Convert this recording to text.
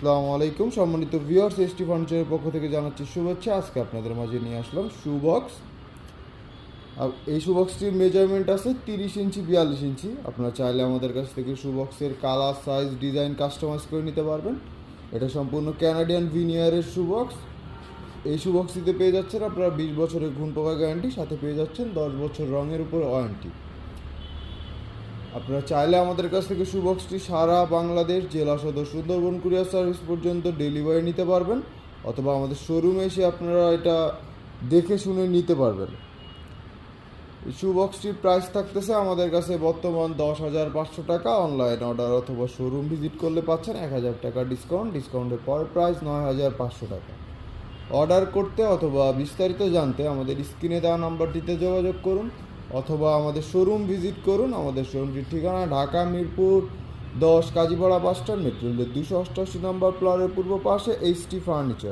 আসসালামু আলাইকুম সম্মানিত ভিউয়ার্স, এসটি ফার্নিচারের পক্ষ থেকে জানাচ্ছি শুভেচ্ছা। আজকে আপনাদের মাঝে নিয়ে আসলাম শু বক্স। আর এই শু বক্সটির মেজারমেন্ট আছে 30 ইঞ্চি 42 ইঞ্চি। আপনারা চাইলে আমাদের কাছ থেকে শু বক্সের কালার, সাইজ, ডিজাইন কাস্টমাইজ করে নিতে পারবেন। এটা সম্পূর্ণ ক্যানাডিয়ান ভিনিয়ারের শু বক্স। এই শু বক্সটিতে পেয়ে যাচ্ছেন আপনারা 20 বছরের ঘুণ পোকা গ্যারান্টি, সাথে পেয়ে যাচ্ছেন 10 বছর রঙের উপর ওয়ারেন্টি। আপনারা চাইলে আমাদের কাছ থেকে শু বক্সটি সারা বাংলাদেশ, জেলা সদর সুন্দরবন কুরিয়ার সার্ভিস পর্যন্ত ডেলিভারি নিতে পারবেন, অথবা আমাদের শোরুমে এসে আপনারা এটা দেখে শুনে নিতে পারবেন। এই শু বক্সটির প্রাইস থাকতেছে আমাদের কাছে বর্তমান 10,500 টাকা। অনলাইন অর্ডার অথবা শোরুম ভিজিট করলে পাচ্ছেন 1,000 টাকা ডিসকাউন্ট। ডিসকাউন্টের পর প্রাইস 9,500 টাকা। অর্ডার করতে অথবা বিস্তারিত জানতে আমাদের স্ক্রিনে দেওয়া নাম্বারটিতে যোগাযোগ করুন, অথবা আমাদের শোরুম ভিজিট করুন। আমাদের শোরুমটির ঠিকানা Dhaka Mirpur 10 Kazipara bus stand, metro রেলের 288 নম্বর প্লটের পূর্ব পাশে এসটি ফার্নিচার।